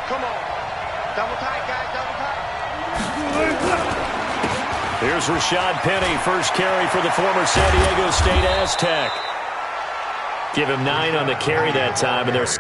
Come on. Double tight, guys. Double tight. Here's Rashad Penny, first carry for the former San Diego State Aztec. Give him 9 on the carry that time, and there's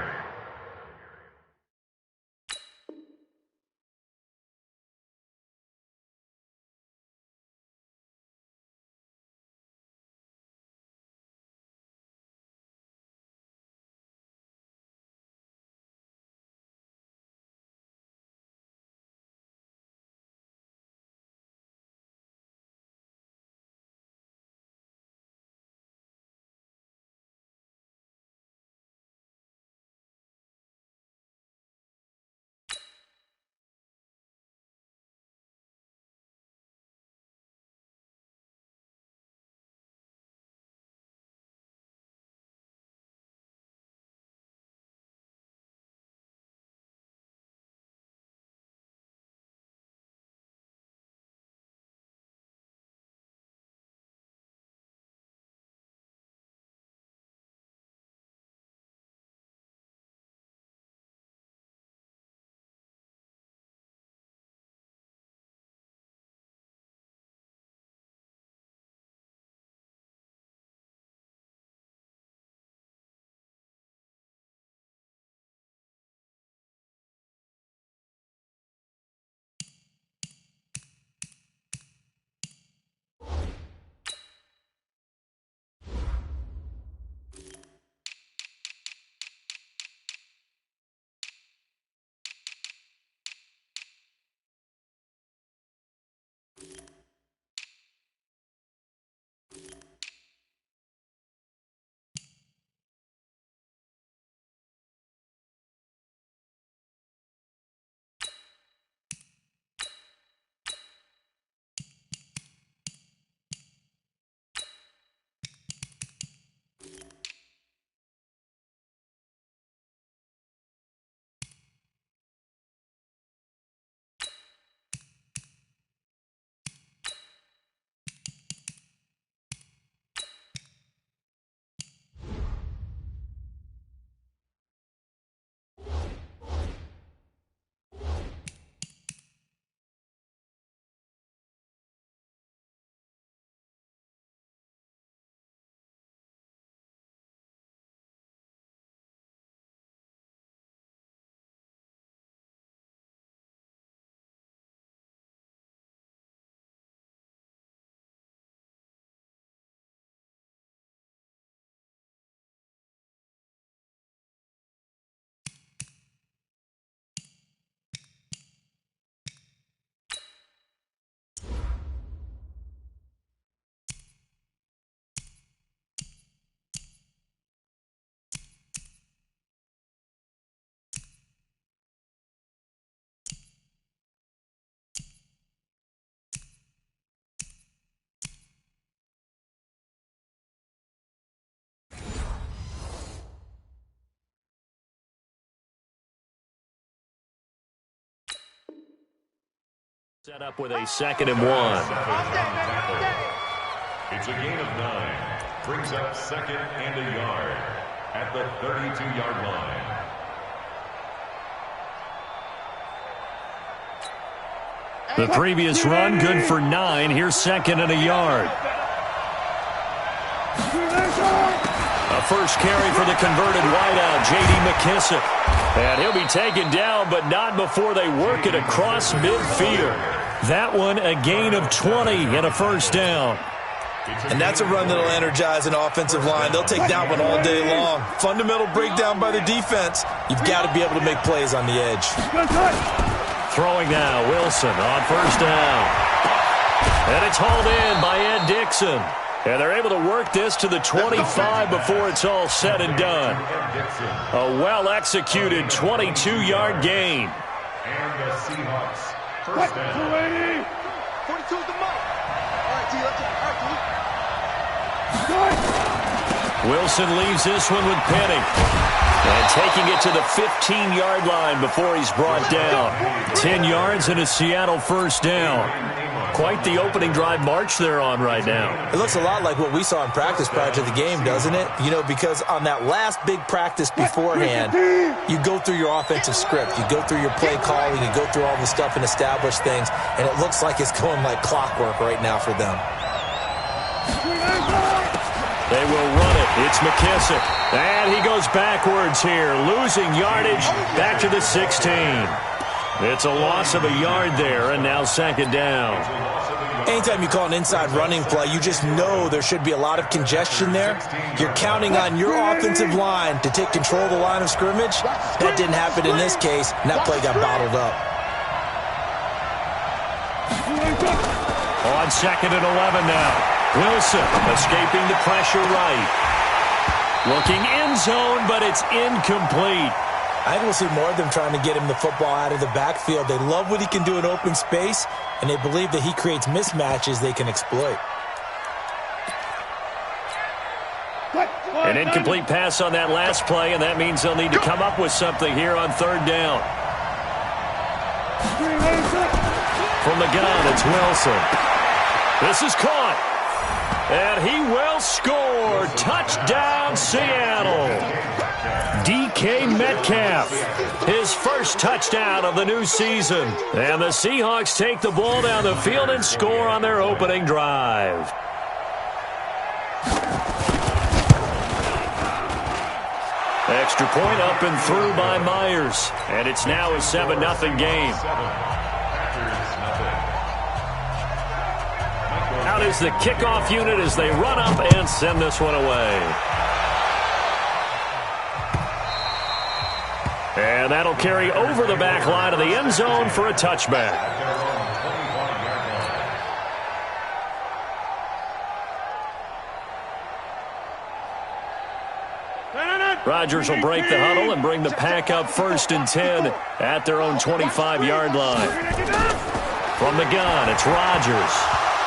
set up with a 2nd and 1. It's a gain of 9. Brings up 2nd and a yard at the 32-yard line. The previous run good for 9. Here's 2nd and a yard. A first carry for the converted wideout, J.D. McKissick. And he'll be taken down, but not before they work it across midfield. That one a gain of 20 and a first down. And that's a run that'll energize an offensive line. They'll take that one all day long. Fundamental breakdown by the defense. You've got to be able to make plays on the edge. Throwing now, Wilson on first down. And it's hauled in by Ed Dixon. And they're able to work this to the 25 before it's all said and done. A well-executed 22-yard gain. And the Seahawks first down. 42 is the mark. All right, T. Wilson leaves this one with Penny. And taking it to the 15-yard line before he's brought down. 10 yards and a Seattle first down. quite the opening drive march they're on right now. It looks a lot like what we saw in practice prior to the game, doesn't it? You know, because on that last big practice beforehand, you go through your offensive script. You go through your play calling. You go through all the stuff and establish things, and it looks like it's going like clockwork right now for them. They will run it. It's McKissick. And he goes backwards here, losing yardage back to the 16. It's a loss of a yard there, and now second down. Anytime you call an inside running play, you just know there should be a lot of congestion there. You're counting on your offensive line to take control of the line of scrimmage. That didn't happen in this case, and that play got bottled up. On second and 11 now. Wilson escaping the pressure right. Looking end zone, but it's incomplete. I think we'll see more of them trying to get him the football out of the backfield. They love what he can do in open space, and they believe that he creates mismatches they can exploit. An incomplete pass on that last play, and that means they'll need to come up with something here on third down. From the gun, it's Wilson. This is caught. And he will score. Touchdown, Seattle. DK Metcalf, his first touchdown of the new season. And the Seahawks take the ball down the field and score on their opening drive. Extra point up and through by Myers. And it's now a 7-0 game. Out is the kickoff unit as they run up and send this one away. And that'll carry over the back line of the end zone for a touchback. Rodgers will break the huddle and bring the pack up 1st and 10 at their own 25-yard line. From the gun, it's Rodgers.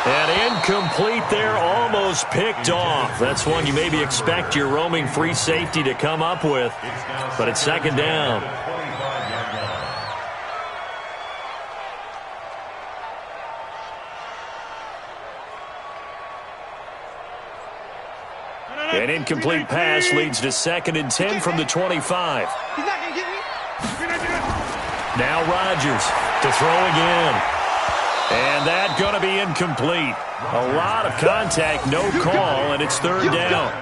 And incomplete there, almost picked off. That's one you maybe expect your roaming free safety to come up with. But it's second down. An incomplete pass leads to 2nd and 10 from the 25. Now Rodgers to throw again. And that's going to be incomplete. A lot of contact, no call, and it's third down.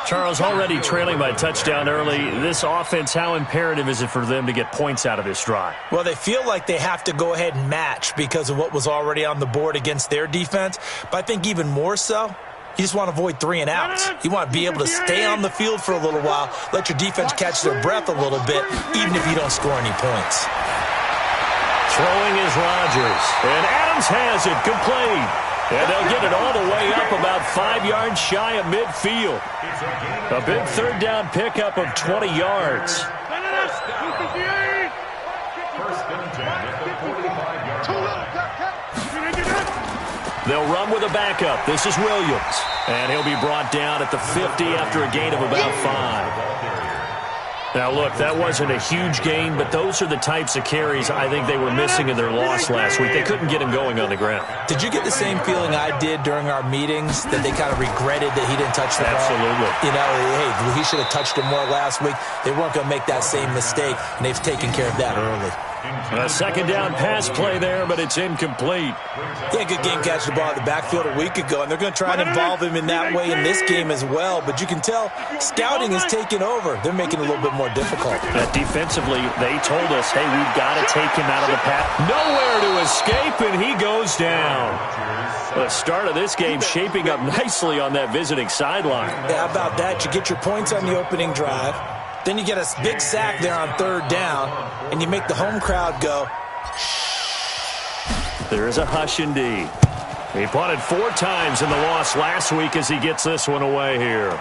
Charles, already trailing by a touchdown early. This offense, how imperative is it for them to get points out of this drive? Well, they feel like they have to go ahead and match because of what was already on the board against their defense. But I think even more so, you just want to avoid 3 and outs. You want to be able to stay on the field for a little while, let your defense catch their breath a little bit, even if you don't score any points. Throwing is Rodgers. And Adams has it complete. And they'll get it all the way up about 5 yards shy of midfield. A big third down pickup of 20 yards. They'll run with a backup. This is Williams. And he'll be brought down at the 50 after a gain of about 5. Now, look, that wasn't a huge gain, but those are the types of carries I think they were missing in their loss last week. They couldn't get him going on the ground. Did you get the same feeling I did during our meetings, that they kind of regretted that he didn't touch the ball? Absolutely. You know, hey, he should have touched him more last week. They weren't going to make that same mistake, and they've taken care of that early. A second down pass play there, but it's incomplete. Yeah, good game catching the ball in the backfield a week ago, and they're going to try and involve him in that way in this game as well. But you can tell scouting is taking over. They're making it a little bit more difficult. Defensively, they told us, hey, we've got to take him out of the path. Nowhere to escape, and he goes down. The start of this game shaping up nicely on that visiting sideline. Yeah, how about that? You get your points on the opening drive. Then you get a big sack there on third down, and you make the home crowd go. There is a hush indeed. He punted 4 times in the loss last week as he gets this one away here.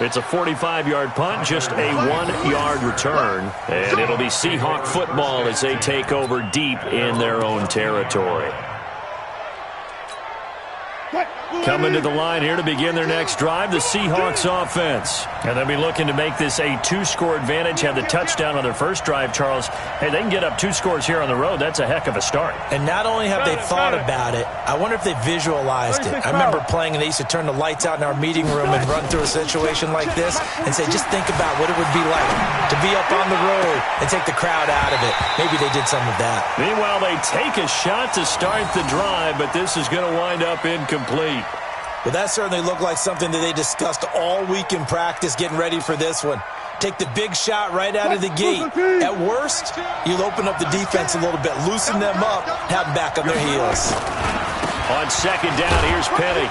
It's a 45-yard punt, just a 1-yard return. And it'll be Seahawk football as they take over deep in their own territory. Coming to the line here to begin their next drive, the Seahawks offense. And they'll be looking to make this a 2-score advantage, have the touchdown on their first drive, Charles. Hey, they can get up 2 scores here on the road. That's a heck of a start. And not only have they thought about it, I wonder if they visualized it. I remember playing, and they used to turn the lights out in our meeting room and run through a situation like this and say, just think about what it would be like to be up on the road and take the crowd out of it. Maybe they did some of that. Meanwhile, they take a shot to start the drive, but this is going to wind up incomplete. Well, that certainly looked like something that they discussed all week in practice getting ready for this one. Take the big shot right out of the gate. At worst, you'll open up the defense a little bit, loosen them up, have them back on their heels. On second down, here's Penny.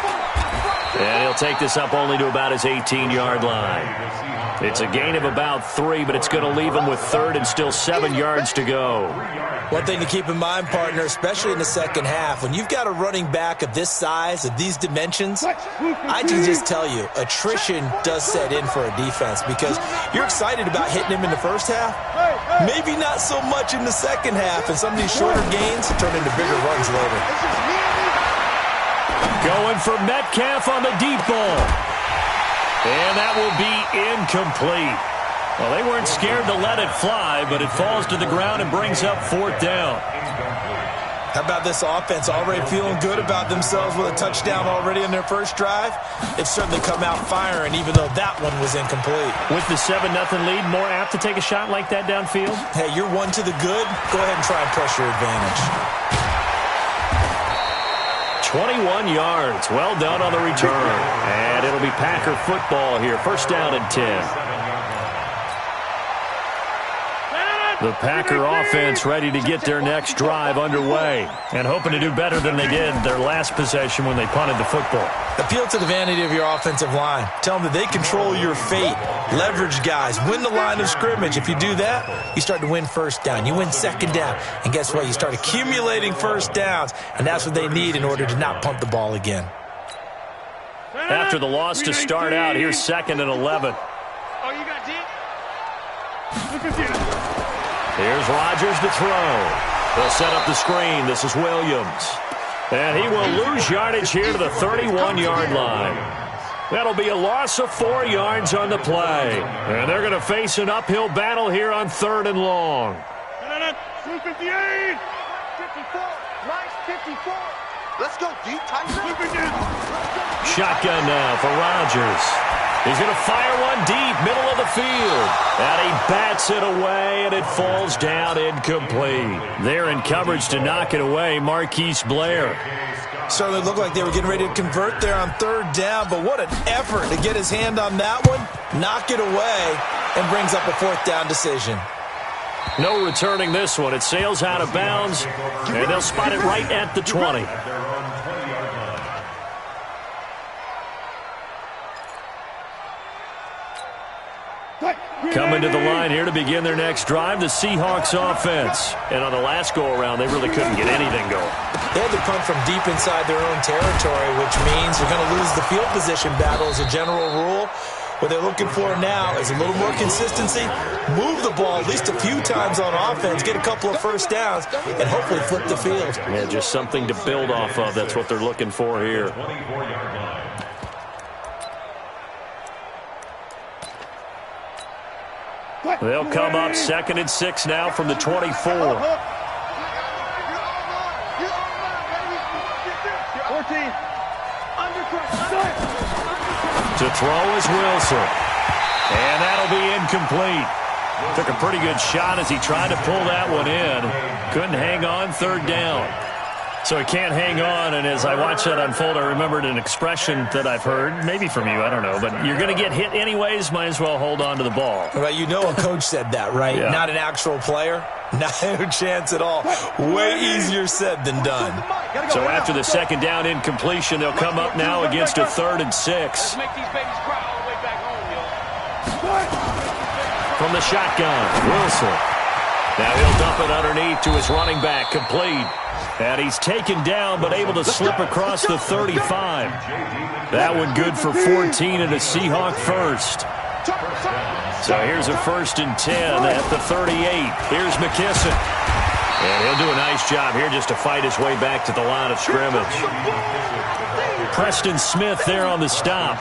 And he'll take this up only to about his 18-yard line. It's a gain of about 3, but it's going to leave him with third and still 7 yards to go. One thing to keep in mind, partner, especially in the second half, when you've got a running back of this size, of these dimensions, I can just tell you, attrition does set in for a defense because you're excited about hitting him in the first half, maybe not so much in the second half, and some of these shorter gains turn into bigger runs later. Going for Metcalf on the deep ball. And that will be incomplete. Well, they weren't scared to let it fly, but it falls to the ground and brings up 4th down. How about this offense already feeling good about themselves with a touchdown already in their first drive? They've certainly come out firing, even though that one was incomplete. With the 7-0 lead, more apt to take a shot like that downfield? Hey, you're one to the good. Go ahead and try and press your advantage. 21 yards. Well done on the return. And it'll be Packer football here. First down and 10. The Packer offense ready to get their next drive underway and hoping to do better than they did their last possession when they punted the football. Appeal to the vanity of your offensive line. Tell them that they control your fate. Leverage guys. Win the line of scrimmage. If you do that, you start to win first down. You win second down. And guess what? You start accumulating first downs. And that's what they need in order to not punt the ball again. After the loss to start out, here's 2nd and 11. Oh, you got it? Look at you. Here's Rodgers to throw. They'll set up the screen. This is Williams. And he will lose yardage here to the 31-yard line. That'll be a loss of 4 yards on the play. And they're going to face an uphill battle here on 3rd and long. 258. 54. Nice 54. Let's go deep, Tyson. Shotgun now for Rodgers. He's going to fire one deep, middle of the field. And he bats it away, and it falls down incomplete. They're in coverage to knock it away, Marquise Blair. Certainly looked like they were getting ready to convert there on 3rd down, but what an effort to get his hand on that one, knock it away, and brings up a 4th down decision. No returning this one. It sails out of bounds, and they'll spot it right at the 20. Coming to the line here to begin their next drive, the Seahawks offense. And on the last go-around, they really couldn't get anything going. They had to punt from deep inside their own territory, which means you're going to lose the field position battle as a general rule. What they're looking for now is a little more consistency, move the ball at least a few times on offense, get a couple of first downs, and hopefully flip the field. Yeah, just something to build off of. That's what they're looking for here. They'll come up 2nd and 6 now from the 24. To throw is Wilson. And that'll be incomplete. Took a pretty good shot as he tried to pull that one in. Couldn't hang on, 3rd down. So he can't hang on, and as I watched that unfold, I remembered an expression that I've heard, maybe from you, I don't know, but you're going to get hit anyways, might as well hold on to the ball. Well, you know a coach said that, right? Yeah. Not an actual player. No chance at all. Way easier said than done. So after the 2nd down incompletion, they'll come up now against a 3rd and 6. From the shotgun, Wilson. Now he'll dump it underneath to his running back, complete. And he's taken down, but able to slip across the 35. That one good for 14 and a Seahawk first. So here's a 1st and 10 at the 38. Here's McKisson. And he'll do a nice job here just to fight his way back to the line of scrimmage. Preston Smith there on the stop.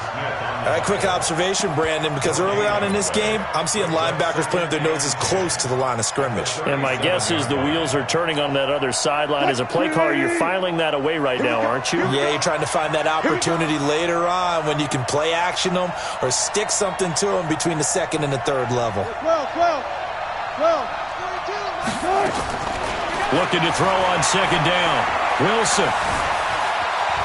All right, quick observation, Brandon, because early on in this game, I'm seeing linebackers playing with their noses close to the line of scrimmage. And my guess is the wheels are turning on that other sideline. As a play caller, you're filing that away right now, aren't you? Yeah, you're trying to find that opportunity later on when you can play action them or stick something to them between the second and the third level. Looking to throw on second down. Wilson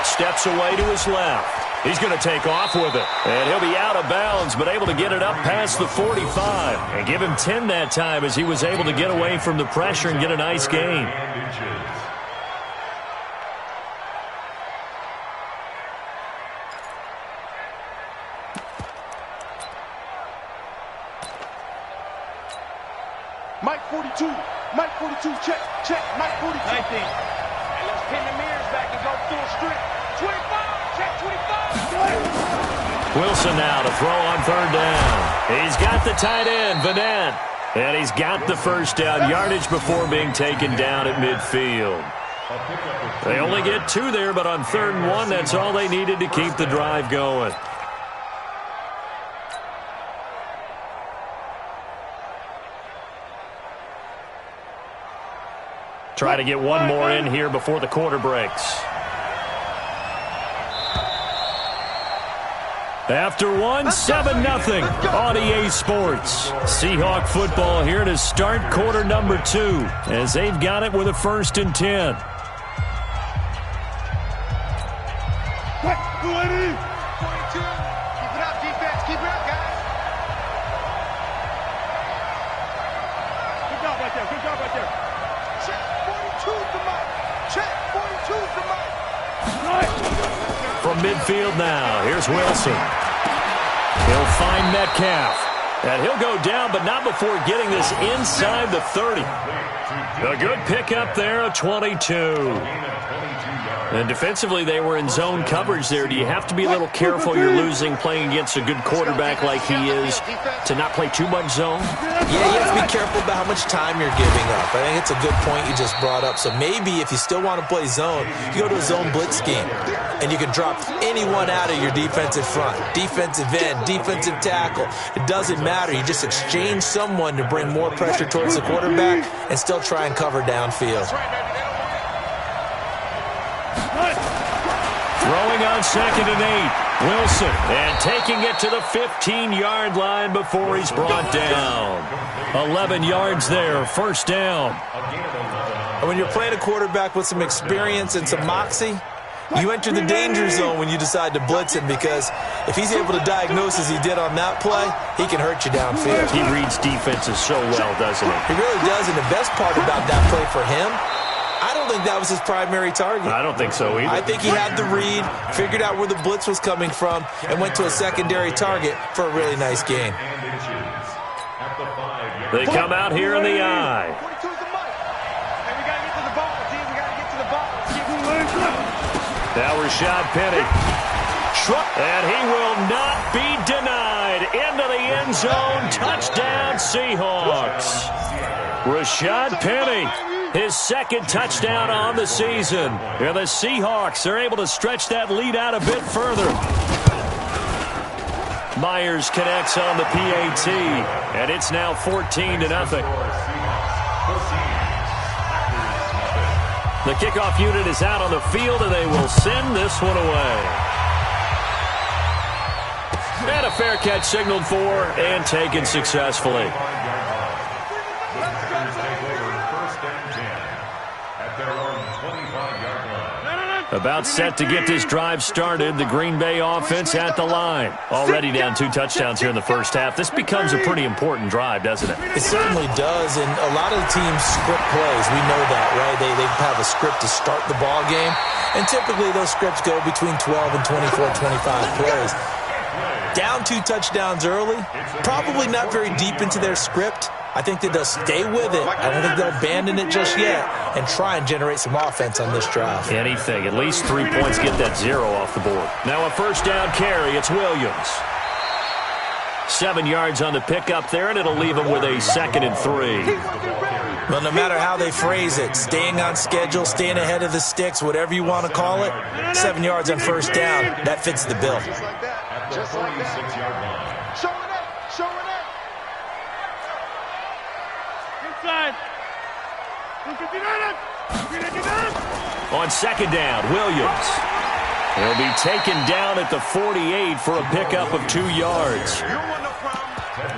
steps away to his left. He's going to take off with it. And he'll be out of bounds, but able to get it up past the 45. And give him 10 that time as he was able to get away from the pressure and get a nice gain. Mike 42. Mike 42. Check. Mike 42. 19. And let's pin the mirrors back and go full strip. 25. Check 25. Wilson now to throw on third down. He's got the tight end, Vanette. And he's got the first down yardage before being taken down at midfield. They only get 2 there, but on 3rd and 1, that's all they needed to keep the drive going. Try to get one more in here before the quarter breaks. After 7-0 on EA Sports. Seahawk football here to start quarter number 2 as they've got it with a 1st and 10. Quick, 42. Keep it up, defense. Keep it up, guys. Good job right there. Good job right there. Check 42 for Mike. Check 42 for Mike. From midfield now, here's Wilson. He'll find Metcalf. And he'll go down, but not before getting this inside the 30. A good pickup there of 22. And defensively, they were in zone coverage there. Do you have to be a little careful you're losing playing against a good quarterback like he is to not play too much zone? Yeah, you have to be careful about how much time you're giving up. I think it's a good point you just brought up. So maybe if you still want to play zone, you go to a zone blitz scheme. And you can drop anyone out of your defensive front. Defensive end, defensive tackle. It doesn't matter. You just exchange someone to bring more pressure towards the quarterback and still try and cover downfield. Throwing on 2nd and 8. Wilson. And taking it to the 15-yard line before he's brought down. 11 yards there. 1st down. And when you're playing a quarterback with some experience and some moxie, you enter the danger zone when you decide to blitz him, because if he's able to diagnose as he did on that play, he can hurt you downfield. He reads defenses so well, doesn't he? He really does, and the best part about that play for him, I don't think that was his primary target. I don't think so either. I think he had the read, figured out where the blitz was coming from, and went to a secondary target for a really nice gain. They come out here in the eye. Now Rashad Penny. And he will not be denied. Into the end zone. Touchdown, Seahawks. Rashad Penny, his 2nd touchdown on the season. And the Seahawks are able to stretch that lead out a bit further. Myers connects on the PAT. And it's now 14-0. The kickoff unit is out on the field, and they will send this one away. And a fair catch signaled for and taken successfully. About set to get this drive started. The Green Bay offense at the line. Already down 2 touchdowns here in the first half. This becomes a pretty important drive, doesn't it? It certainly does, and a lot of the teams script plays. We know that, right? They have a script to start the ball game, and typically those scripts go between 12 and 24, 25 plays. Down 2 touchdowns early, probably not very deep into their script. I think that they'll stay with it. I don't think they'll abandon it just yet and try and generate some offense on this drive. Anything. At least 3 points, get that 0 off the board. Now a 1st down carry. It's Williams. 7 yards on the pickup there, and it'll leave him with a 2nd and 3. Well, no matter how they phrase it, staying on schedule, staying ahead of the sticks, whatever you want to call it, 7 yards on first down, that fits the bill. At the 46-yard line. Showing up, showing up. Inside. On second down, Williams. He'll be taken down at the 48 for a pickup of 2 yards.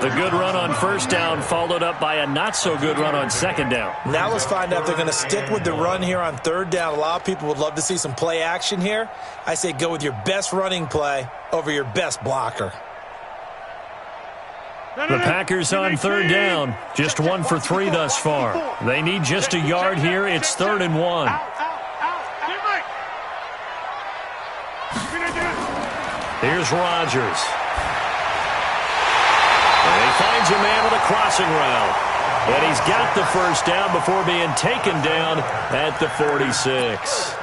The good run on first down followed up by a not-so-good run on second down. Now let's find out if they're going to stick with the run here on third down. A lot of people would love to see some play action here. I say go with your best running play over your best blocker. The Packers on third down, just 1 for 3 thus far. They need just a yard here. It's 3rd and 1. Here's Rodgers. And he finds a man with a crossing route. And he's got the first down before being taken down at the 46.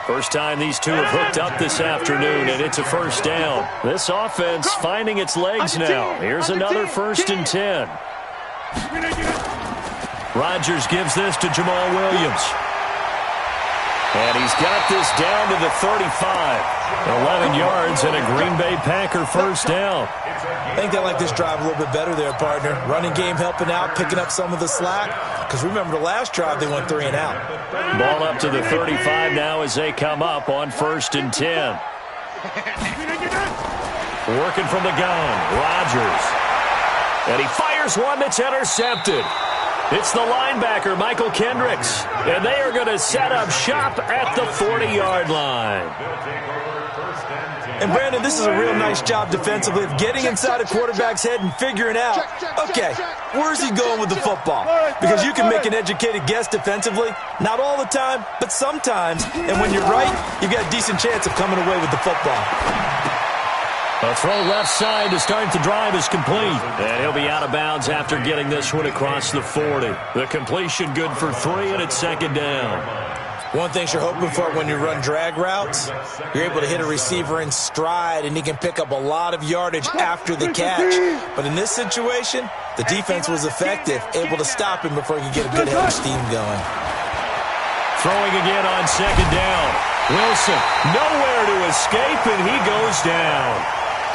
First time these two have hooked up this afternoon, and it's a first down. This offense finding its legs now. Here's another 1st and 10. Rodgers gives this to Jamal Williams. And he's got this down to the 35. 11 yards and a Green Bay Packer first down. I think they like this drive a little bit better there, partner. Running game helping out, picking up some of the slack. Because remember the last drive, they went 3 and out. Ball up to the 35 now as they come up on 1st and 10. Working from the gun, Rodgers. And he fires one that's intercepted. It's the linebacker, Michael Kendricks. And they are going to set up shop at the 40-yard line. And, Brandon, this is a real nice job defensively of getting inside a quarterback's head and figuring out, okay, where's he going with the football? Because you can make an educated guess defensively. Not all the time, but sometimes. And when you're right, you've got a decent chance of coming away with the football. A throw left side to start the drive is complete. And he'll be out of bounds after getting this one across the 40. The completion good for 3, and it's 2nd down. One thing you're hoping for when you run drag routes, you're able to hit a receiver in stride, and he can pick up a lot of yardage after the catch. But in this situation, the defense was effective, able to stop him before he could get a good head of steam going. Throwing again on 2nd down. Wilson, nowhere to escape, and he goes down.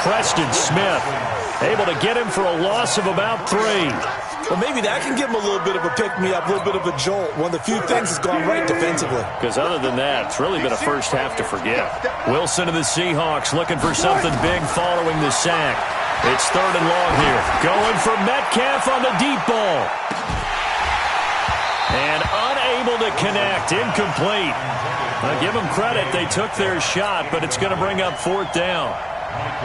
Preston Smith able to get him for a loss of about 3. Well, maybe that can give him a little bit of a pick-me-up, a little bit of a jolt. One of the few things that's gone right defensively. Because other than that, it's really been a first half to forget. Wilson of the Seahawks looking for something big following the sack. It's 3rd and long here. Going for Metcalf on the deep ball. And unable to connect. Incomplete. Now, give them credit. They took their shot, but it's going to bring up 4th down.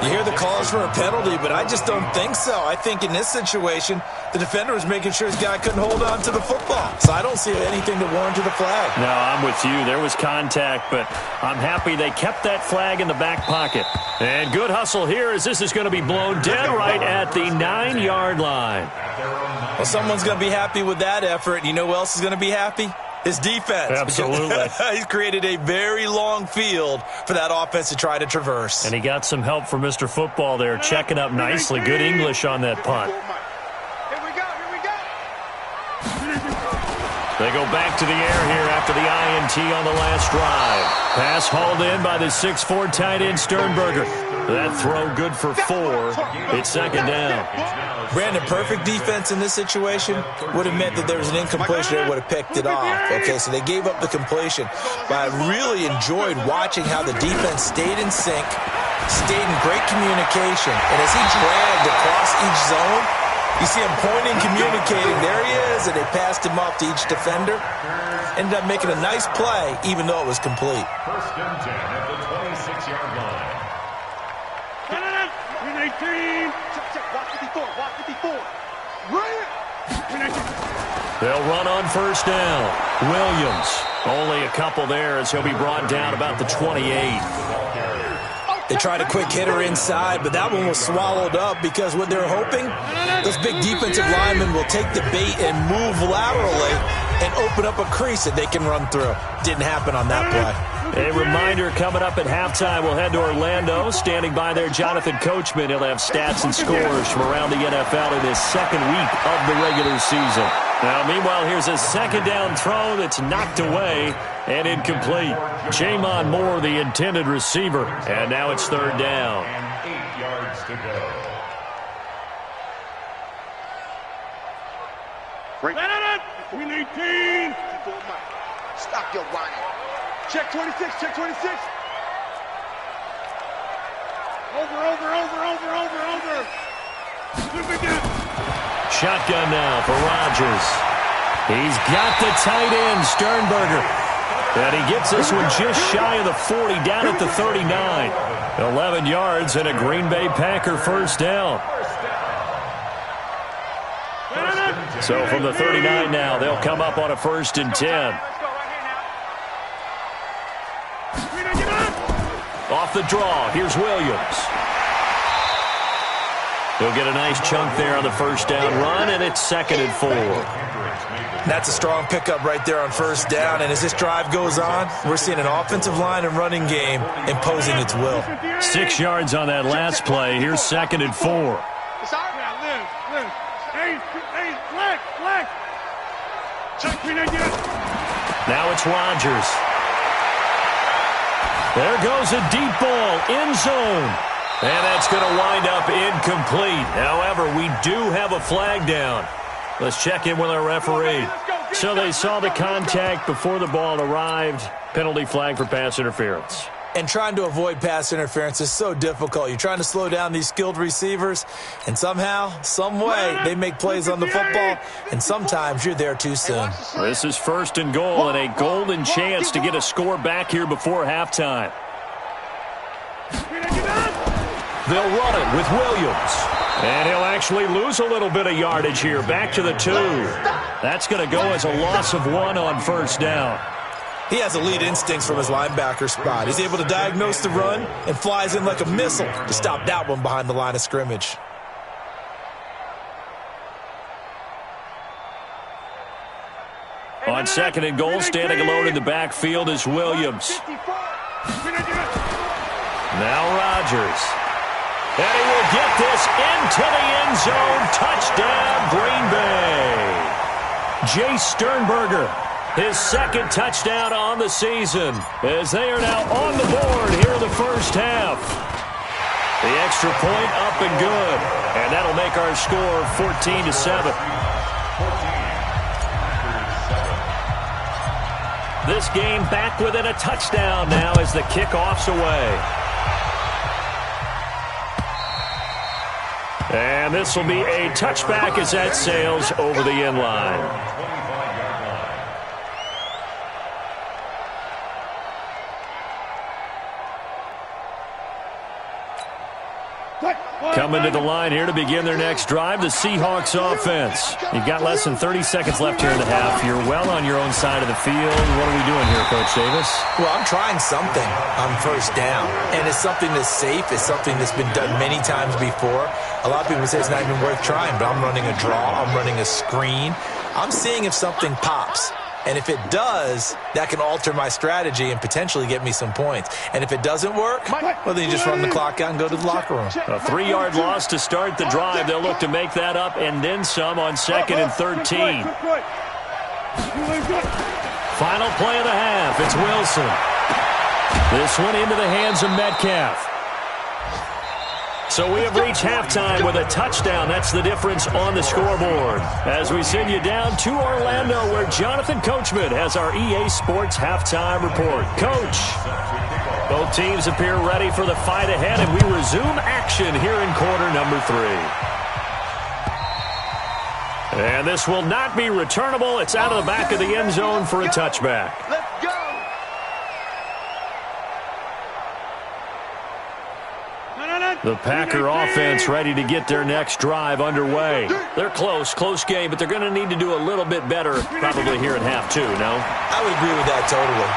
You hear the calls for a penalty, but I just don't think so. I think in this situation, the defender was making sure his guy couldn't hold on to the football. So I don't see anything to warrant the flag. No, I'm with you. There was contact, but I'm happy they kept that flag in the back pocket. And good hustle here as this is going to be blown dead right at the 9-yard line. Well, someone's going to be happy with that effort. You know who else is going to be happy? His defense. Absolutely. He's created a very long field for that offense to try to traverse. And he got some help from Mr. Football there, checking up nicely. Good English on that punt. Here we go, here we go. They go back to the air here after the INT on the last drive. Pass hauled in by the 6'4" tight end Sternberger. That throw good for 4. It's 2nd down. Brandon, perfect defense in this situation would have meant that there was an incompletion. They would have picked it off. Okay, so they gave up the completion. But I really enjoyed watching how the defense stayed in sync, stayed in great communication. And as he dragged across each zone, you see him pointing, communicating. There he is, and they passed him off to each defender. Ended up making a nice play, even though it was complete. 1st and 10 at the 26-yard line. They'll run on 1st down. Williams, only a couple there as he'll be brought down about the 28. They tried a quick hitter inside, but that one was swallowed up because what they're hoping, those big defensive linemen will take the bait and move laterally and open up a crease that they can run through. Didn't happen on that play. A reminder coming up at halftime, we'll head to Orlando. Standing by there, Jonathan Coachman. He'll have stats and scores from around the NFL in his second week of the regular season. Now, meanwhile, here's a second down throw that's knocked away and incomplete. Jamon Moore, the intended receiver. And now it's third down. And 8 yards to go. Win 18. Stop your whining. Check 26, check 26. Over. Shotgun now for Rodgers. He's got the tight end, Sternberger. And he gets this one just shy of the 40, down at the 39. 11 yards and a Green Bay Packer first down. So from the 39 now, they'll come up on a 1st and 10. Off the draw, here's Williams. He'll get a nice chunk there on the first down run, and it's 2nd and 4. That's a strong pickup right there on first down, and as this drive goes on, we're seeing an offensive line and running game imposing its will. 6 yards on that last play. Here's 2nd and 4. Now it's Rodgers. There goes a deep ball, end zone. And that's going to wind up incomplete. However, we do have a flag down. Let's check in with our referee. So they saw the contact before the ball arrived. Penalty flag for pass interference. And trying to avoid pass interference is so difficult. You're trying to slow down these skilled receivers, and somehow, some way, they make plays on the football, and sometimes you're there too soon. This is 1st and goal, and a golden chance to get a score back here before halftime. They'll run it with Williams. And he'll actually lose a little bit of yardage here. Back to the 2. That's going to go as a loss of 1 on first down. He has elite instincts from his linebacker spot. He's able to diagnose the run and flies in like a missile to stop that one behind the line of scrimmage. On 2nd and goal, standing alone in the backfield is Williams. Now Rodgers. And he will get this into the end zone. Touchdown, Green Bay. Jay Sternberger, his 2nd touchdown on the season, as they are now on the board here in the first half. The extra point up and good. And that'll make our score 14-7. This game back within a touchdown now as the kickoff's away. And this will be a touchback as that sails over the end line. Coming to the line here to begin their next drive, the Seahawks offense. You've got less than 30 seconds left here in the half. You're well on your own side of the field. What are we doing here, Coach Davis? Well, I'm trying something on first down, and it's something that's safe. It's something that's been done many times before. A lot of people say it's not even worth trying, but I'm running a draw. I'm running a screen. I'm seeing if something pops. And if it does, that can alter my strategy and potentially get me some points. And if it doesn't work, well, then you just run the clock out and go to the locker room. A 3-yard loss to start the drive. They'll look to make that up and then some on 2nd and 13. Final play of the half. It's Wilson. This one into the hands of Metcalf. So we have reached halftime with a touchdown. That's the difference on the scoreboard. As we send you down to Orlando, where Jonathan Coachman has our EA Sports halftime report. Coach, both teams appear ready for the fight ahead, and we resume action here in quarter number 3. And this will not be returnable. It's out of the back of the end zone for a touchback. Let's go. The Packer offense ready to get their next drive underway. They're close game, but they're going to need to do a little bit better probably here in half 2, no? I would agree with that totally.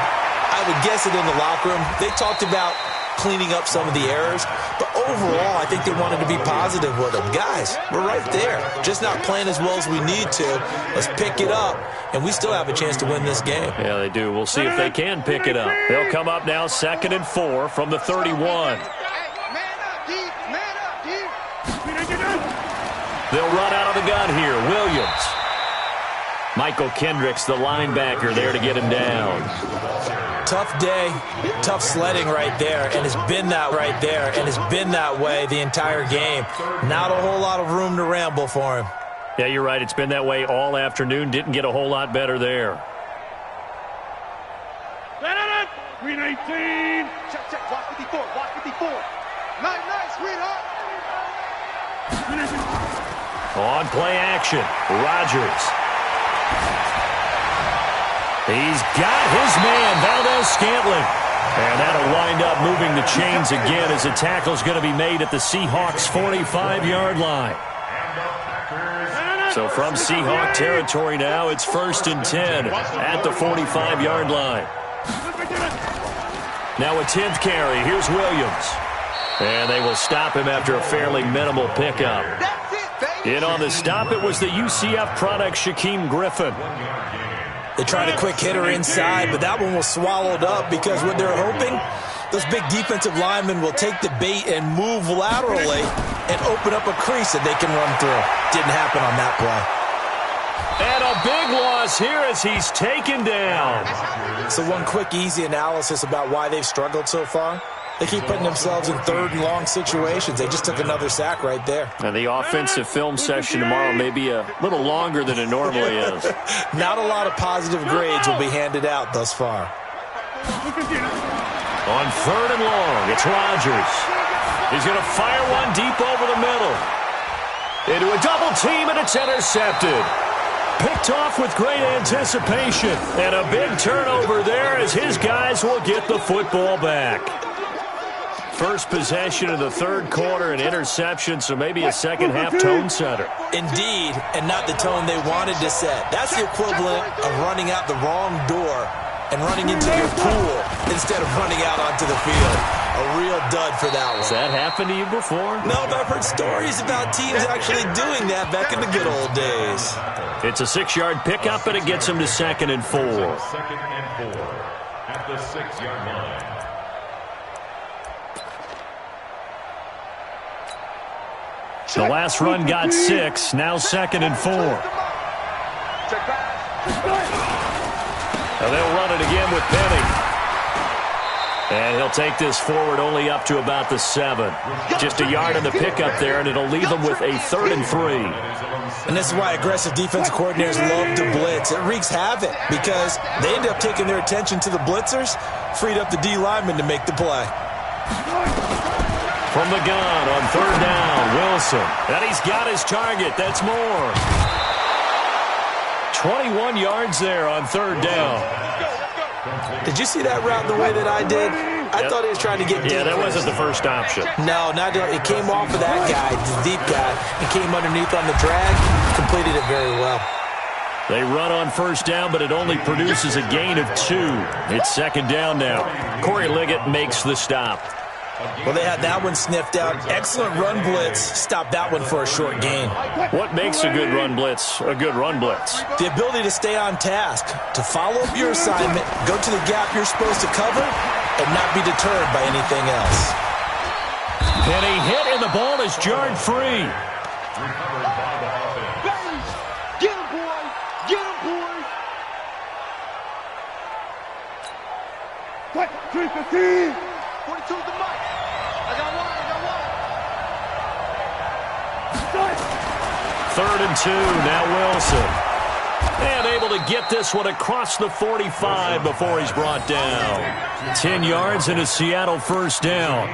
I would guess it in the locker room. They talked about cleaning up some of the errors. But overall, I think they wanted to be positive with them. Guys, we're right there. Just not playing as well as we need to. Let's pick it up, and we still have a chance to win this game. Yeah, they do. We'll see if they can pick it up. They'll come up now 2nd and 4 from the 31. They'll run out of the gun here. Williams. Michael Kendricks, the linebacker, there to get him down. Tough day, tough sledding right there, and it's been that right there, and it's been that way the entire game. Not a whole lot of room to ramble for him. Yeah, you're right. It's been that way all afternoon. Didn't get a whole lot better there. Green 18. Check, watch 54, watch 54. Nice, sweetheart. On play action, Rodgers. He's got his man, Valdez-Scantling. And that'll wind up moving the chains again as the tackle's going to be made at the Seahawks' 45-yard line. So from Seahawk territory now, it's 1st and 10 at the 45-yard line. Now a 10th carry. Here's Williams. And they will stop him after a fairly minimal pickup. In on the stop, it was the UCF product, Shaquem Griffin. They tried a quick hitter inside, but that one was swallowed up because what they're hoping, those big defensive linemen will take the bait and move laterally and open up a crease that they can run through. Didn't happen on that play. And a big loss here as he's taken down. So one quick, easy analysis about why they've struggled so far. They keep putting themselves in 3rd and long situations. They just took another sack right there. And the offensive film session tomorrow may be a little longer than it normally is. Not a lot of positive grades will be handed out thus far. On 3rd and long, it's Rodgers. He's going to fire one deep over the middle. Into a double team, and it's intercepted. Picked off with great anticipation. And a big turnover there as his guys will get the football back. First possession of the 3rd quarter, an interception, so maybe a second-half tone setter. Indeed, and not the tone they wanted to set. That's the equivalent of running out the wrong door and running into your pool instead of running out onto the field. A real dud for that one. Has that happened to you before? No, but I've heard stories about teams actually doing that back in the good old days. It's a 6-yard pickup, and it gets him to 2nd and 4. 2nd and 4 at the 6-yard line. The last run got 6, now 2nd and 4. Now they'll run it again with Penny. And he'll take this forward only up to about the 7. Just a yard on the pickup there, and it'll leave them with a 3rd and 3. And this is why aggressive defensive coordinators love to blitz. It wreaks havoc because they end up taking their attention to the blitzers, freed up the D lineman to make the play. From the gun on 3rd down, Wilson. And he's got his target. That's more. 21 yards there on 3rd down. Did you see that route the way that I did? I thought he was trying to get deep. Yeah, that wasn't the first option. No, not it came off of that guy, the deep guy, and came underneath on the drag. Completed it very well. They run on 1st down, but it only produces a gain of 2. It's 2nd down now. Corey Liggett makes the stop. Well, they had that one sniffed out. Excellent run blitz. Stopped that one for a short gain. What makes a good run blitz a good run blitz? The ability to stay on task, to follow up your assignment, go to the gap you're supposed to cover, and not be deterred by anything else. Penny hit, and the ball is jarred free. Get him, boy. Get him, boy. What? 315. 42 the mic. I got one. 3rd and 2, now Wilson. And able to get this one across the 45 before he's brought down. 10 yards and a Seattle 1st down.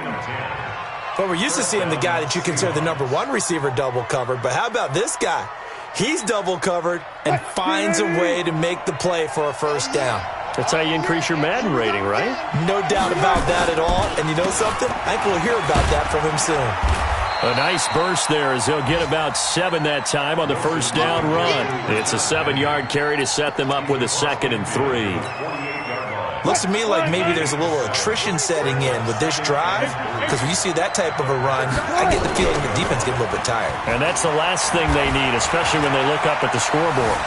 Well, we're used to seeing the guy that you consider the #1 receiver double covered, but how about this guy? He's double covered and finds a way to make the play for a 1st down. That's how you increase your Madden rating, right? No doubt about that at all. And you know something? I think we'll hear about that from him soon. A nice burst there as he'll get about 7 that time on the 1st down run. It's a 7-yard carry to set them up with a 2nd and 3. Looks to me like maybe there's a little attrition setting in with this drive, because when you see that type of a run, I get the feeling the defense get a little bit tired. And that's the last thing they need, especially when they look up at the scoreboard.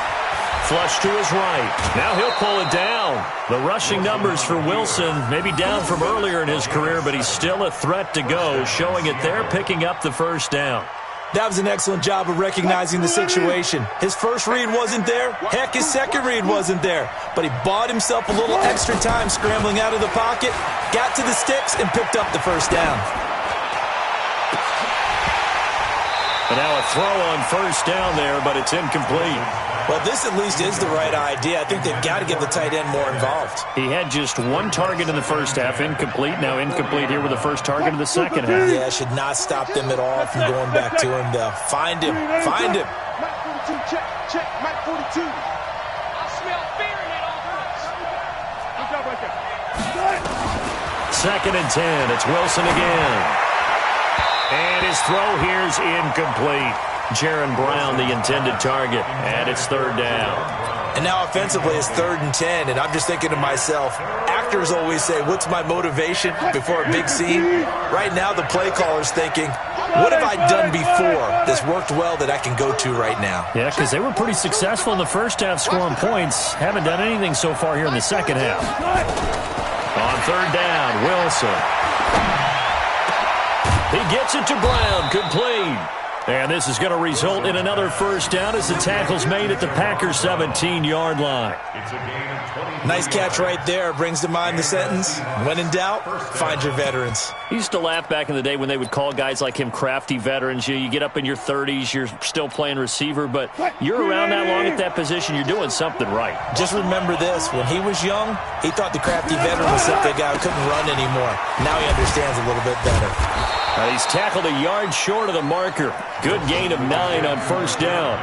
Flush to his right. Now he'll pull it down. The rushing numbers for Wilson, maybe down from earlier in his career, but he's still a threat to go, showing it there, picking up the first down. That was an excellent job of recognizing the situation. His first read wasn't there. Heck, his second read wasn't there. But he bought himself a little extra time scrambling out of the pocket, got to the sticks, and picked up the first down. And now a throw on first down there, but it's incomplete. Well, this at least is the right idea. I think they've got to get the tight end more involved. He had just one target in the first half, incomplete. Now incomplete here with the first target of the second half. Yeah, should not stop them at all from going back to him, though. Find him. Find him. Mike 42, check, check, Mike 42. I smell fear in that offense. Good job right there. Second and 10. It's Wilson again. And his throw here's incomplete. Jaron Brown, the intended target, and it's third down. And now offensively, it's 3rd and 10, and I'm just thinking to myself, actors always say, what's my motivation before a big scene? Right now, the play caller's thinking, what have I done before that's worked well that I can go to right now? Yeah, because they were pretty successful in the first half scoring points. Haven't done anything so far here in the second half. On third down, Wilson. He gets it to Brown, complete. And this is going to result in another first down as the tackle's made at the Packers' 17-yard line. Nice catch right there. Brings to mind the sentence, when in doubt, find your veterans. I used to laugh back in the day when they would call guys like him crafty veterans. You get up in your 30s, you're still playing receiver, but you're around that long at that position, you're doing something right. Just remember this. When he was young, he thought the crafty veteran was simply a guy who couldn't run anymore. Now he understands a little bit better. He's tackled a yard short of the marker. Good gain of 9 on first down.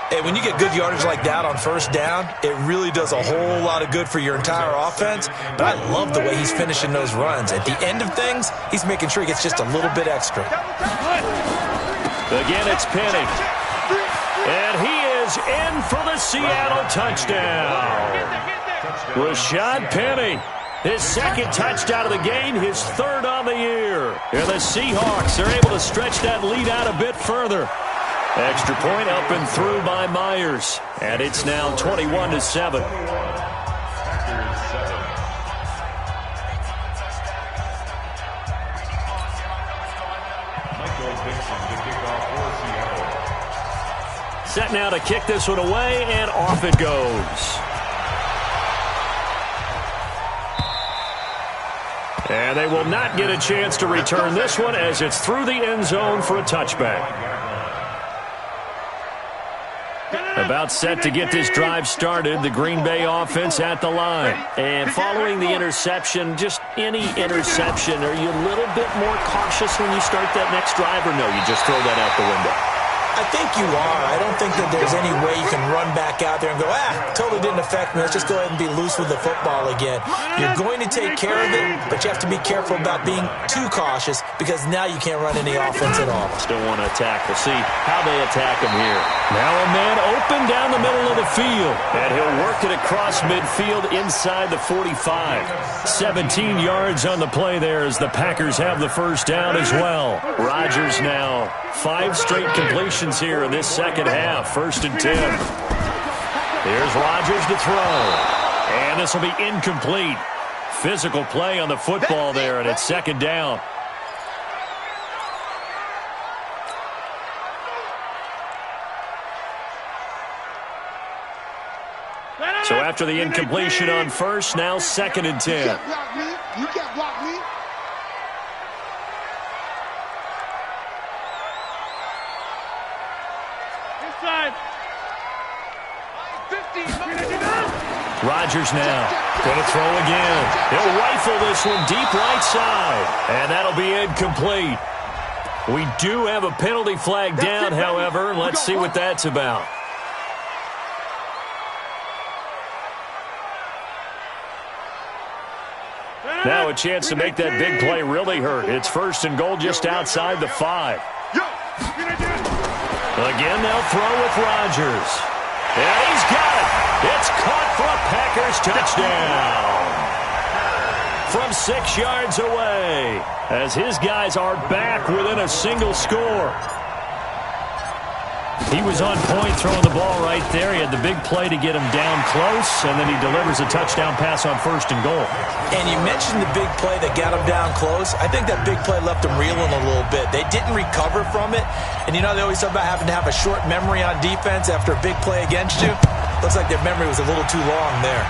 Hey, when you get good yardage like that on first down, it really does a whole lot of good for your entire offense. But I love the way he's finishing those runs. At the end of things, he's making sure he gets just a little bit extra. Again, it's Penny. And he is in for the Seattle touchdown. Rashad Penny. His second touchdown of the game, his third on the year. And the Seahawks are able to stretch that lead out a bit further. Extra point up and through by Myers. And it's now 21-7. Set now to kick this one away, and off it goes. And they will not get a chance to return this one as it's through the end zone for a touchback. About set to get this drive started, the Green Bay offense at the line. And following the interception, just any interception, are you a little bit more cautious when you start that next drive, or no, you just throw that out the window? I think you are. I don't think that there's any way you can run back out there and go, totally didn't affect me. Let's just go ahead and be loose with the football again. You're going to take care of it, but you have to be careful about being too cautious because now you can't run any offense at all. Still want to attack. We'll see how they attack him here. Now a man open down the middle of the field, and he'll work it across midfield inside the 45. 17 yards on the play there as the Packers have the first down as well. Rodgers now 5 straight completions here in this second half. 1st and 10. Here's Rodgers to throw. And this will be incomplete. Physical play on the football there, and it's 2nd down. So after the incompletion on first, now 2nd and 10. You can't block me. You can't block me. Rodgers now going to throw again. He'll rifle this one deep right side, and that'll be incomplete. We do have a penalty flag down, however. Let's see what that's about. Now a chance to make that big play really hurt. It's 1st and goal just outside the 5. Again, they'll throw with Rodgers. And he's got it. It's caught for a Packers touchdown. From 6 yards away, as his guys are back within a single score. He was on point throwing the ball right there. He had the big play to get him down close, and then he delivers a touchdown pass on 1st and goal. And you mentioned the big play that got him down close. I think that big play left him reeling a little bit. They didn't recover from it. And you know, they always talk about having to have a short memory on defense after a big play against you. Looks like their memory was a little too long there.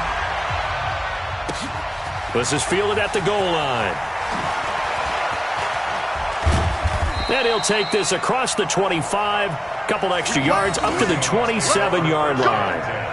This is fielded at the goal line. And he'll take this across the 25, couple extra yards up to the 27-yard line.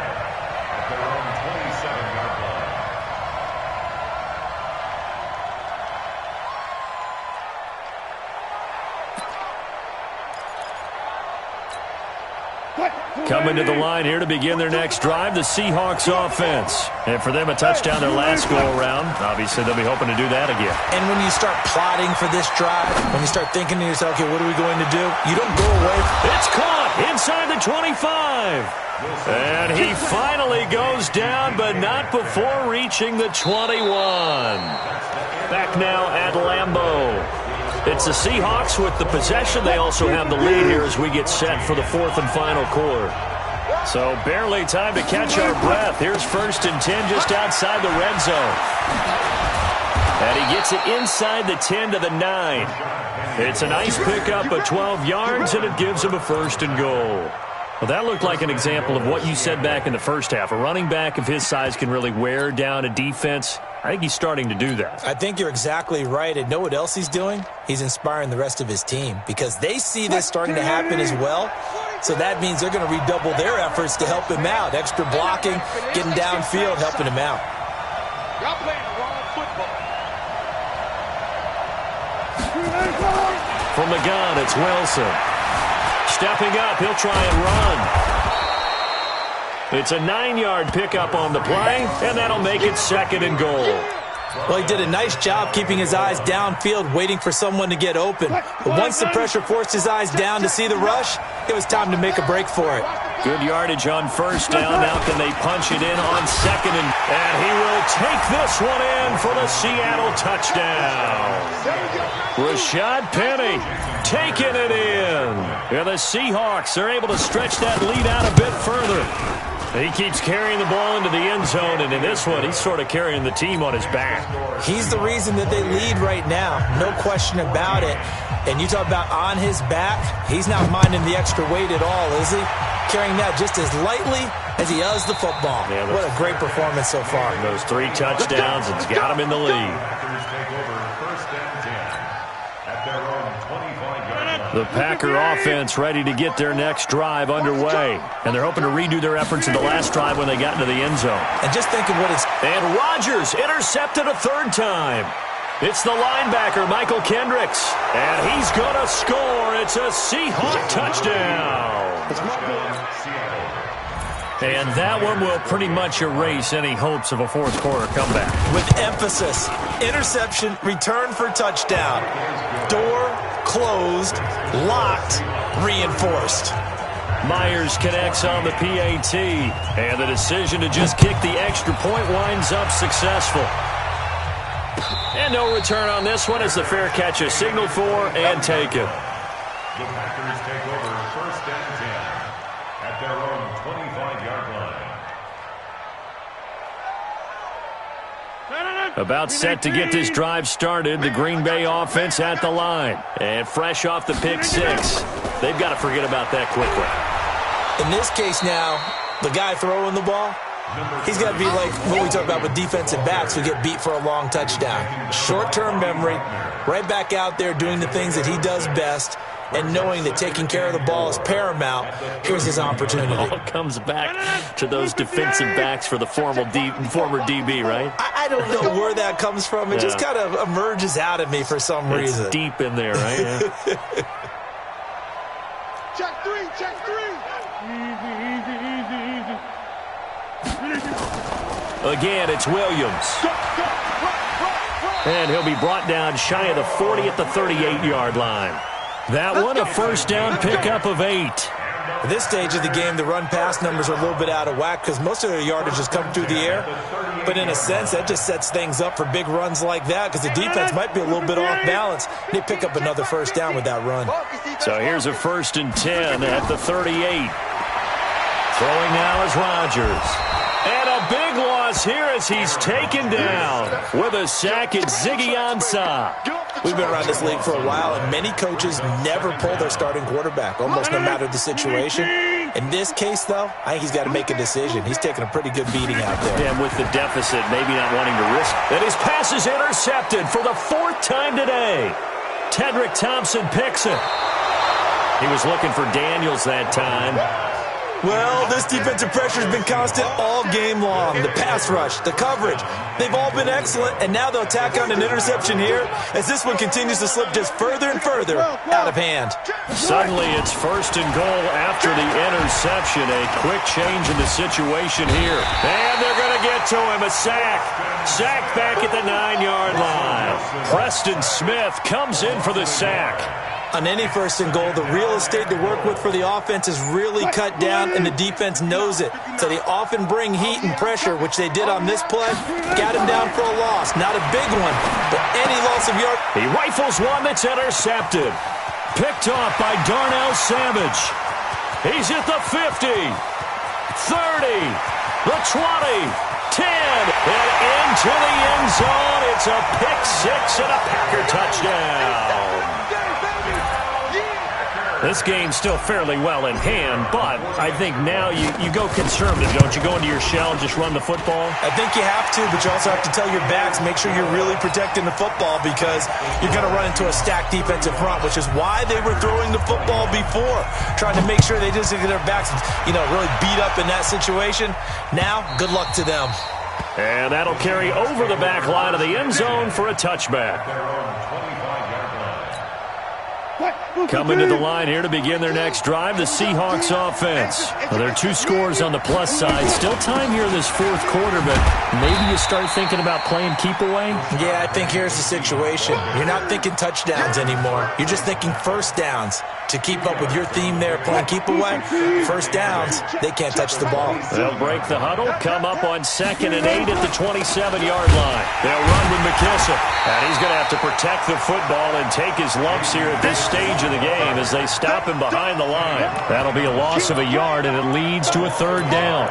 Coming to the line here to begin their next drive, the Seahawks offense. And for them, a touchdown their last go-around. Obviously, they'll be hoping to do that again. And when you start plotting for this drive, when you start thinking to yourself, okay, what are we going to do? You don't go away. It's caught inside the 25. And he finally goes down, but not before reaching the 21. Back now at Lambeau. It's the Seahawks with the possession. They also have the lead here as we get set for the 4th and final quarter. So barely time to catch our breath. Here's 1st and 10 just outside the red zone. And he gets it inside the 10 to the 9. It's a nice pickup of 12 yards, and it gives him a 1st and goal. Well, that looked like an example of what you said back in the first half. A running back of his size can really wear down a defense. I think he's starting to do that. I think you're exactly right. And know what else he's doing? He's inspiring the rest of his team because they see this starting to happen as well. So that means they're going to redouble their efforts to help him out. Extra blocking, getting downfield, helping him out. Y'all playing the wrong football. From the gun, it's Wilson. Stepping up, he'll try and run. It's a 9-yard pickup on the play, and that'll make it 2nd and goal. Well, he did a nice job keeping his eyes downfield, waiting for someone to get open. But once the pressure forced his eyes down to see the rush, it was time to make a break for it. Good yardage on 1st down. Now can they punch it in on 2nd? And he will take this one in for the Seattle touchdown. Rashad Penny taking it in. And the Seahawks are able to stretch that lead out a bit further. He keeps carrying the ball into the end zone, and in this one, he's sort of carrying the team on his back. He's the reason that they lead right now, no question about it. And you talk about on his back, he's not minding the extra weight at all, is he? Carrying that just as lightly as he does the football. Yeah, what a great performance so far. Those 3 touchdowns, it's got him in the lead. The Packer offense ready to get their next drive underway. And they're hoping to redo their efforts in the last drive when they got into the end zone. And just think of what it's... And Rodgers intercepted a 3rd time. It's the linebacker, Michael Kendricks. And he's going to score. It's a Seahawk touchdown. And that one will pretty much erase any hopes of a 4th quarter comeback. With emphasis, interception, return for touchdown. Door closed, locked, reinforced. Myers connects on the PAT, and the decision to just kick the extra point winds up successful. And no return on this one as the fair catch is signaled for and taken. The Packers take over 1st and 10 at their own 25-yard line. About set to get this drive started, the Green Bay offense at the line. And fresh off the pick 6. They've got to forget about that quickly. In this case now, the guy throwing the ball, he's got to be like what we talk about with defensive backs who get beat for a long touchdown. Short-term memory, right back out there doing the things that he does best, and knowing that taking care of the ball is paramount. Here's his opportunity. It all comes back to those defensive backs for the former DB, right? I don't know where that comes from. It just kind of emerges out of me for some reason. It's deep in there, right? Yeah. Check 3, check 3. Again, it's Williams. And he'll be brought down shy of the 40 at the 38-yard line. That one, a 1st down pickup of 8. At this stage of the game, the run-pass numbers are a little bit out of whack because most of their yardage is coming through the air. But in a sense, that just sets things up for big runs like that because the defense might be a little bit off balance. They pick up another first down with that run. So here's a 1st and 10 at the 38. Throwing now is Rodgers. And a big loss here as he's taken down with a sack at Ziggy Ansah. We've been around this league for a while, and many coaches never pull their starting quarterback, almost no matter the situation. In this case, though, I think he's got to make a decision. He's taking a pretty good beating out there. And with the deficit, maybe not wanting to risk. And his pass is intercepted for the 4th time today. Tedrick Thompson picks it. He was looking for Daniels that time. Well, this defensive pressure has been constant all game long. The pass rush, the coverage, they've all been excellent, and now they'll tack on an interception here as this one continues to slip just further and further out of hand. Suddenly, it's 1st and goal after the interception. A quick change in the situation here. And they're going to get to him. A sack. Sack back at the 9-yard line. Preston Smith comes in for the sack. On any 1st and goal, the real estate to work with for the offense is really cut down, and the defense knows it. So they often bring heat and pressure, which they did on this play. Got him down for a loss. Not a big one, but any loss of yard. He rifles one that's intercepted. Picked off by Darnell Savage. He's at the 50, 30, the 20, 10, and into the end zone. It's a pick-6 and a Packer touchdown. This game's still fairly well in hand, but I think now you go conservative, don't you? Go into your shell and just run the football? I think you have to, but you also have to tell your backs, make sure you're really protecting the football because you're going to run into a stacked defensive front, which is why they were throwing the football before, trying to make sure they just get their backs, really beat up in that situation. Now, good luck to them. And that'll carry over the back line of the end zone for a touchback. Coming to the line here to begin their next drive, the Seahawks offense. Well, there are 2 scores on the plus side. Still time here in this 4th quarter, but maybe you start thinking about playing keep away? Yeah, I think here's the situation. You're not thinking touchdowns anymore. You're just thinking first downs. To keep up with your theme there, playing keep away, first downs, they can't touch the ball. They'll break the huddle, come up on 2nd and 8 at the 27-yard line. They'll run with McKissick, and he's going to have to protect the football and take his lumps here at this stage of the game as they stop him behind the line. That'll be a loss of a yard, and it leads to a 3rd down.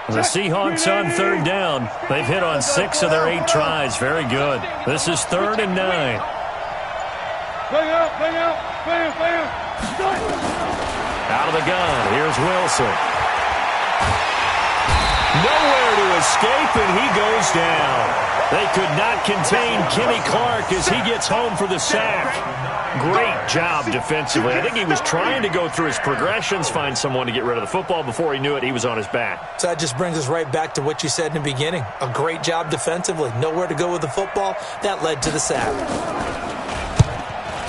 The Seahawks on 3rd down. They've hit on 6 of their 8 tries. Very good. This is 3rd and 9. Out of the gun. Here's Wilson. Nowhere to escape, and he goes down. They could not contain Kenny Clark as he gets home for the sack. Great job defensively. I think he was trying to go through his progressions, find someone to get rid of the football. Before he knew it, he was on his back. So that just brings us right back to what you said in the beginning. A great job defensively. Nowhere to go with the football. That led to the sack.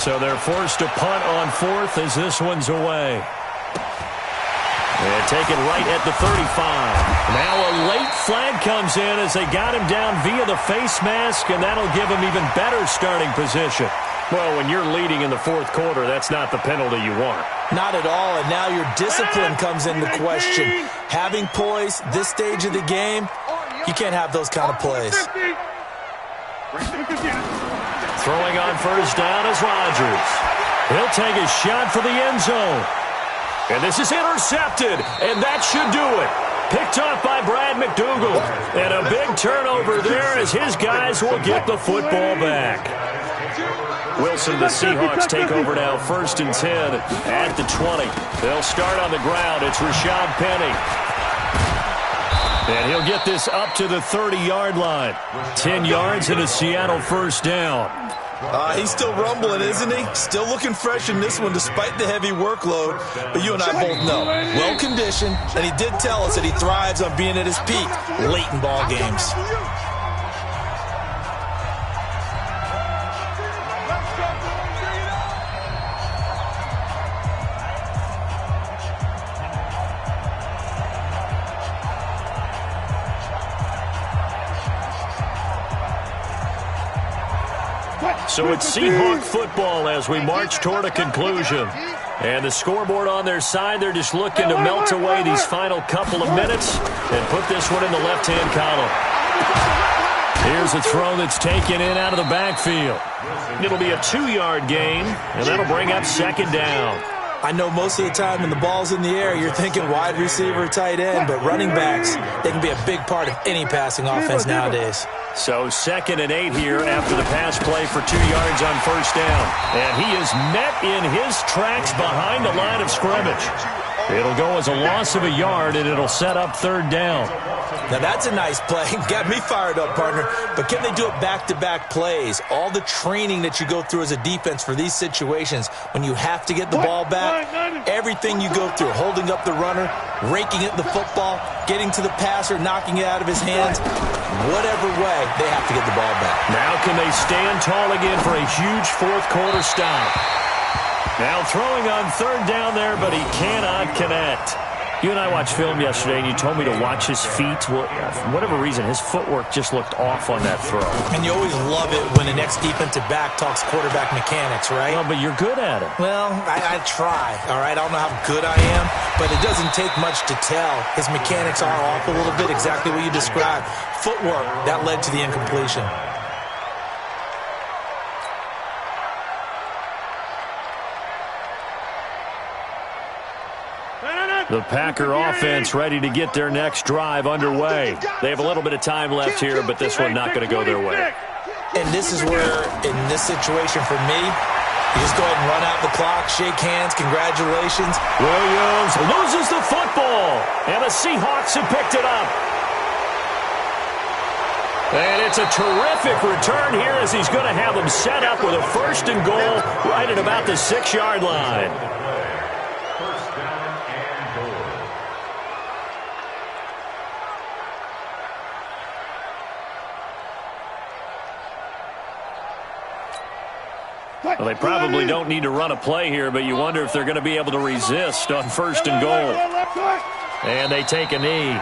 So they're forced to punt on 4th as this one's away. And taken right at the 35. Now a late flag comes in as they got him down via the face mask, and that'll give him even better starting position. Well, when you're leading in the 4th quarter, that's not the penalty you want. Not at all, and now your discipline comes into question. Having poise, this stage of the game, you can't have those kind of plays. Throwing on 1st down is Rodgers. He'll take a shot for the end zone. And this is intercepted, and that should do it. Picked off by Brad McDougal. And a big turnover there as his guys will get the football back. Wilson, the Seahawks take over now, 1st and 10 at the 20. They'll start on the ground. It's Rashad Penny. And he'll get this up to the 30-yard line. 10 yards and a Seattle 1st down. He's still rumbling, isn't he? Still looking fresh in this one despite the heavy workload. But you and I both know, well-conditioned, and he did tell us that he thrives on being at his peak late in ball games. So it's Seahawk football as we march toward a conclusion. And the scoreboard on their side, they're just looking to melt away these final couple of minutes and put this one in the left-hand column. Here's a throw that's taken in out of the backfield. It'll be a 2-yard gain, and that'll bring up second down. I know most of the time when the ball's in the air, you're thinking wide receiver, tight end, but running backs, they can be a big part of any passing offense nowadays. So 2nd and 8 here after the pass play for 2 yards on first down. And he is met in his tracks behind the line of scrimmage. It'll go as a loss of a yard, and it'll set up 3rd down. Now, that's a nice play. Got me fired up, partner. But can they do it back-to-back plays? All the training that you go through as a defense for these situations, when you have to get the ball back, everything you go through, holding up the runner, raking it in the football, getting to the passer, knocking it out of his hands, whatever way, they have to get the ball back. Now can they stand tall again for a huge fourth-quarter stop? Now throwing on 3rd down there, but he cannot connect. You and I watched film yesterday, and you told me to watch his feet. Well, for whatever reason, his footwork just looked off on that throw. And you always love it when the next defensive back talks quarterback mechanics, right? Well, but you're good at it. Well, I try, all right? I don't know how good I am, but it doesn't take much to tell. His mechanics are off a little bit, exactly what you described. Footwork, that led to the incompletion. The Packer offense ready to get their next drive underway. They have a little bit of time left here, but this one not going to go their way. And this is where, in this situation for me, you just go ahead and run out the clock, shake hands, congratulations. Williams loses the football, and the Seahawks have picked it up. And it's a terrific return here as he's going to have them set up with a 1st and goal right at about the 6-yard line. Well, they probably don't need to run a play here, but you wonder if they're going to be able to resist on 1st and goal. And they take a knee.